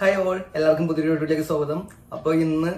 Hi all, എല്ലാവർക്കും പുതിയൊരു വീഡിയോയിലേക്ക് സ്വാഗതം. അപ്പോൾ ഇന്ന്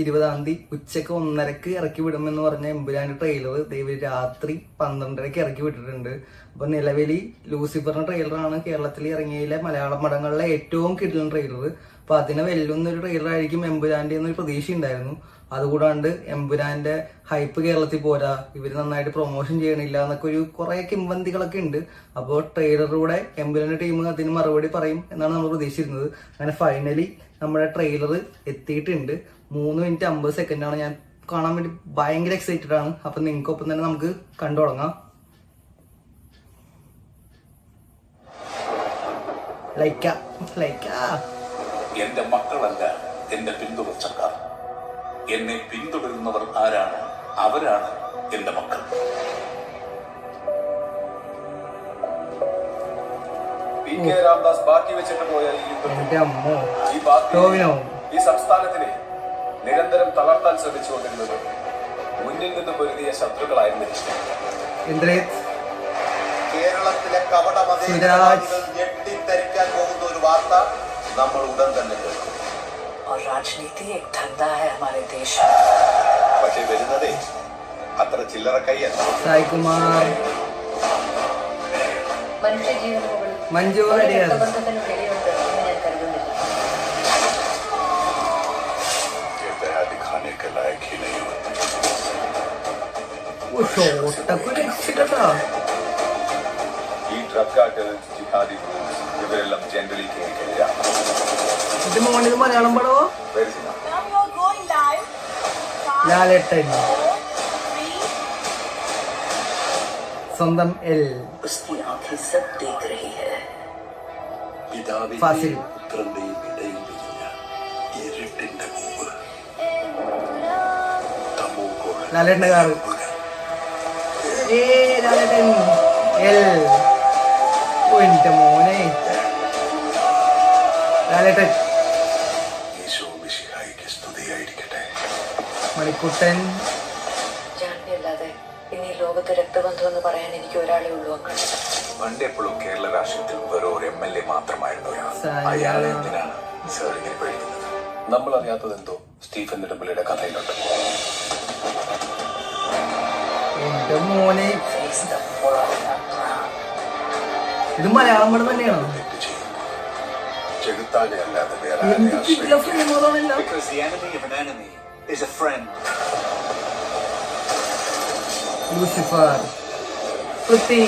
20-ാം തീയതി ഉച്ചക്ക് 1:30 ഇറക്കി വിടുമെന്ന് പറഞ്ഞ എമ്പുരാന്റെ ട്രെയിലർ ദൈവം രാത്രി 12:30 ഇറക്കി വിട്ടിട്ടുണ്ട്. അപ്പൊ നിലവിൽ ലൂസിഫറിന്റെ ട്രെയിലറാണ് കേരളത്തിൽ ഇറങ്ങിയതിലെ മലയാളം പടങ്ങളിലെ ഏറ്റവും കിടിലൻ ട്രെയിലർ. അപ്പൊ അതിനെ വെല്ലുന്നൊരു ട്രെയിലർ ആയിരിക്കും എമ്പുരാന്റെ എന്നൊരു പ്രതീക്ഷ ഉണ്ടായിരുന്നു. അതുകൂടാണ്ട് എമ്പുരാന്റെ ഹൈപ്പ് കേരളത്തിൽ പോരാ, ഇവര് നന്നായിട്ട് പ്രൊമോഷൻ ചെയ്യണില്ല എന്നൊക്കെ ഒരു കുറെ കിംവന്തികളൊക്കെ ഉണ്ട്. അപ്പോൾ ട്രെയിലറിലൂടെ എമ്പുരാന്റെ ടീം അതിന് മറുപടി പറയും എന്നാണ് നമ്മൾ പ്രതീക്ഷിച്ചിരുന്നത്. അങ്ങനെ ഫൈനലി നമ്മുടെ ട്രെയിലർ എത്തിയിട്ടുണ്ട്. 3 മിനിറ്റ് 50 സെക്കൻഡാണ്. ഞാൻ കാണാൻ വേണ്ടി ഭയങ്കര എക്സൈറ്റഡ് ആണ്. അപ്പൊ നിങ്ങൾക്കൊപ്പം തന്നെ നമുക്ക് കണ്ടു തുടങ്ങാം. എന്റെ മക്കളല്ല എന്റെ പിന്തുടർച്ചക്കാർ. എന്നെ പിന്തുടരുന്നവർ ആരാണ്? അവരാണ് എന്റെ മക്കൾ. പി.കെ. രാംദാസ് ബാക്കി വെച്ചിട്ട് പോയ ഈ സംസ്ഥാനത്തിനെ നിരന്തരം തളർത്താൻ ശ്രമിച്ചുകൊണ്ടിരുന്നത് മുന്നിൽ നിന്ന് പൊരുതിയ ശത്രുക്കളായിരുന്നു. കേരളത്തിലെ കപടമതേതരവാദികൾ ഞെട്ടിത്തരിക്കാൻ പോകുന്ന ഒരു വാർത്ത നമ്മൾ ഉടൻ തന്നെ കേൾക്കും. राजनीति एक धंधा है हमारे देश പക്ഷേ വരുന്നതേ അത്ര ചില്ലറ കൈയല്ല. സായികുമാർ, മനുഷ്യ ജീവനുകളിൽ മഞ്ജു വാര്യർ, ബന്ധത്തിന് വിലയുണ്ട് എന്ന് ഞാൻ കരുതുന്നില്ല. दिखाने के लायक ही नहीं होते. ഈ ഡ്രഗ് കാർട്ടൽസ്, ജിഹാദി ഗ്രൂപ്പ്സ് ഇവരെല്ലാം ജനറലി കേൾക്കില്ല. ഇത് മോണിത് മലയാളം പടവോ? ലാലേട്ടൻ സ്വന്തം എൽ उसकी आंखें सब देख रही है. ഫാസിൽ, പുത്രന്റെയും ഇടയിൽ വിരിഞ്ഞ ഇരുട്ടിന്റെ പൂവ്. ലാലേട്ടന്റെ കാറ്. ലാലേട്ടൻ എൽ. ഓ എന്റെ മോനെ, ലാലേട്ടൻ. മണിക്കുട്ടൻ. ജാൻവിയല്ലാതെ ഇനി ലോകത്ത് രക്തബന്ധം എന്ന് പറയാൻ എനിക്ക് ഒരാളെ ഉള്ളൂ. പണ്ടെപ്പോഴും കേരള രാഷ്ട്രീയത്തിൽ വെറും ഒരു MLA മാത്രമായിരുന്നു അയാൾ. എന്തിനാണ് സാർ ഇങ്ങനെ പേടിക്കുന്നത്? നമ്മൾ അറിയാത്തത് എന്തോ സ്റ്റീഫൻ നെടുമ്പള്ളിയുടെ കഥയിലുണ്ട്. എന്റെ മോനെ, ഇത് മലയാളം പടം തന്നെയാണോ? ചെകുത്താനെ അല്ലാതെ വേറെ Lucifer, Prithvi,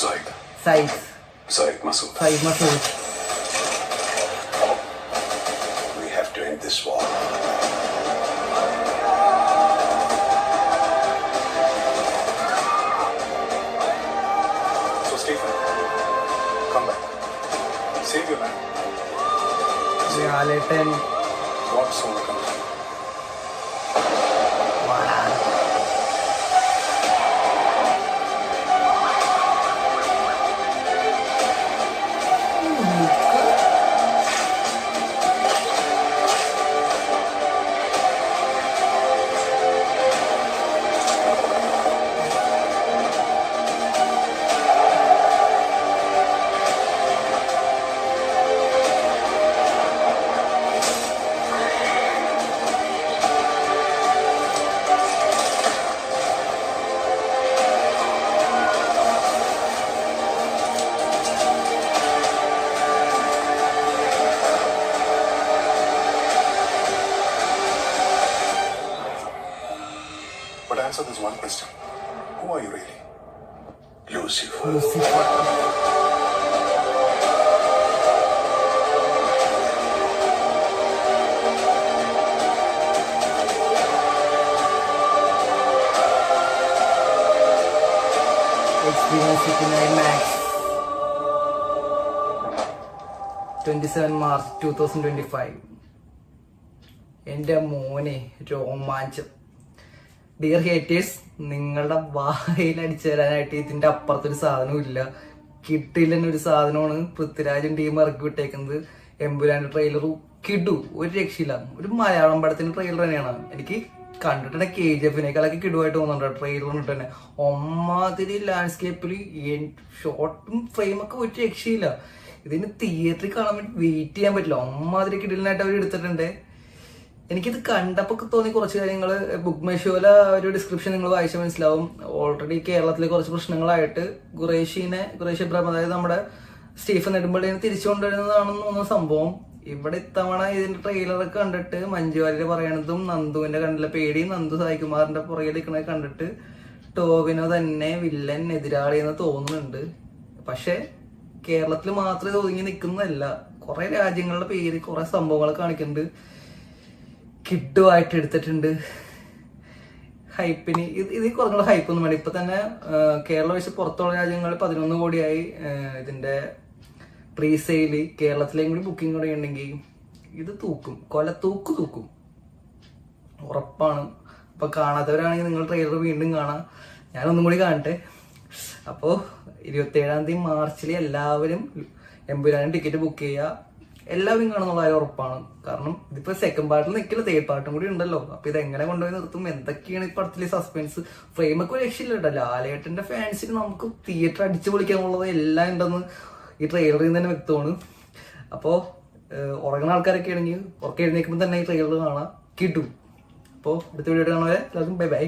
Syed Masood. We have to end this war. So Stephen, come back. Save your man. Lalettan. What soon comes? But answer this one question. Who are you really? Lucifer. Experience it in IMAX. 27 March 2025. എന്റെ മോനെ, രോമാഞ്ചം. Dear haters, നിങ്ങളുടെ വായിൽ അടിച്ചു തരാനായിട്ട് ഇതിന്റെ അപ്പുറത്തൊരു സാധനവും ഇല്ല. കിട്ടില്ലെന്നൊരു സാധനമാണ് പൃഥ്വിരാജും ടീം ഇറക്കി വിട്ടേക്കുന്നത്. എമ്പുരാന്റെ ട്രെയിലറും കിടു, ഒരു രക്ഷയില്ല. ഒരു മലയാളം പടത്തിന്റെ ട്രെയിലർ തന്നെയാണ്. എനിക്ക് കണ്ടിട്ട് KGF-നേക്കാളൊക്കെ കിടുവായിട്ട് തോന്നുന്നുണ്ട് ട്രെയിലറിന് തന്നെ. ഒമ്മാതിരി ലാൻഡ്സ്കേപ്പിൽ ഷോർട്ടും ഫ്രെയിമൊക്കെ ഒരു രക്ഷയില്ല. ഇതിന് തിയേറ്ററിൽ കാണാൻ വേണ്ടി വെയിറ്റ് ചെയ്യാൻ പറ്റില്ല. അമ്മാതിരി കിടലിനായിട്ട് അവർ എടുത്തിട്ടുണ്ട്. എനിക്കിത് കണ്ടപ്പോൾ തോന്നി കുറച്ച് കാര്യങ്ങൾ. ബുക്ക് മൈഷോയിലെ ഒരു ഡിസ്ക്രിപ്ഷൻ നിങ്ങൾ വായിച്ചാൽ മനസ്സിലാവും. ഓൾറെഡി കേരളത്തിലെ കുറച്ച് പ്രശ്നങ്ങളായിട്ട് ഖുറേഷി ഇബ്രാഹിം, അതായത് നമ്മുടെ സ്റ്റീഫൻ നെടുമ്പള്ളിനെ തിരിച്ചു കൊണ്ടുവരുന്നതാണെന്ന് തോന്നുന്ന സംഭവം. ഇവിടെ ഇത്തവണ ഇതിന്റെ ട്രെയിലറൊക്കെ കണ്ടിട്ട് മഞ്ജു വാര്യർ പറയണതും നന്ദുവിന്റെ കണ്ടില്ല പേടി, നന്ദു സായികുമാറിന്റെ പുറകെ നിൽക്കണത് കണ്ടിട്ട് ടോവിനോ തന്നെ വില്ലൻ എതിരാളി എന്ന് തോന്നുന്നുണ്ട്. പക്ഷെ കേരളത്തിൽ മാത്രമേ ഒതുങ്ങി നിൽക്കുന്നതല്ല. കുറെ രാജ്യങ്ങളുടെ പേര്, കുറെ സംഭവങ്ങൾ കാണിക്കുന്നുണ്ട്. കിഡുമായിട്ട് എടുത്തിട്ടുണ്ട്. ഹൈപ്പിന് ഇത് കുറഞ്ഞ ഹൈപ്പൊന്നും വേണ്ട. ഇപ്പൊ തന്നെ കേരള വെച്ച് പുറത്തുള്ള രാജ്യങ്ങളിൽ 11 കോടിയായി ഇതിന്റെ പ്രീ സെയില്. കേരളത്തിലേയും കൂടി ബുക്കിംഗ് കൂടി ഉണ്ടെങ്കിൽ ഇത് തൂക്കും ഉറപ്പാണ്. അപ്പൊ കാണാത്തവരാണെങ്കിൽ നിങ്ങൾ ട്രെയിലർ വീണ്ടും കാണാം. ഞാനൊന്നും കൂടി കാണട്ടെ. അപ്പോൾ 27-ാം തീയതി മാർച്ചിൽ എല്ലാവരും എമ്പുരാനും ടിക്കറ്റ് ബുക്ക് ചെയ്യുക. എല്ലാവരും കാണുന്നുള്ള കാര്യം ഉറപ്പാണ്. കാരണം ഇതിപ്പോ സെക്കൻഡ് പാർട്ടിൽ നിൽക്കില്ല, തേർഡ് പാർട്ടും കൂടി ഉണ്ടല്ലോ. അപ്പൊ ഇത് എങ്ങനെ കൊണ്ടുപോയി നിർത്തും, എന്തൊക്കെയാണ് ഈ പടത്തിലെ സസ്പെൻസ്. ഫ്രെയിമൊക്കെ ഒരു രക്ഷയില്ല കേട്ടോ. ലാലേട്ടന്റെ ഫാൻസിന് നമുക്ക് തിയേറ്റർ അടിച്ചു പൊളിക്കാനുള്ളത് എല്ലാം ഉണ്ടെന്ന് ഈ ട്രെയിലറിൽ നിന്ന് തന്നെ വ്യക്തമാണ്. അപ്പോൾ ഉറങ്ങുന്ന ആൾക്കാരൊക്കെ ആണെങ്കിൽ ഉറക്കം എഴുന്നേൽക്കുമ്പോൾ തന്നെ ഈ ട്രെയിലർ കാണാം, കിട്ടും. അപ്പോൾ അടുത്ത വീഡിയോ കാണുന്നവരെ എല്ലാവർക്കും ബൈ ബൈ.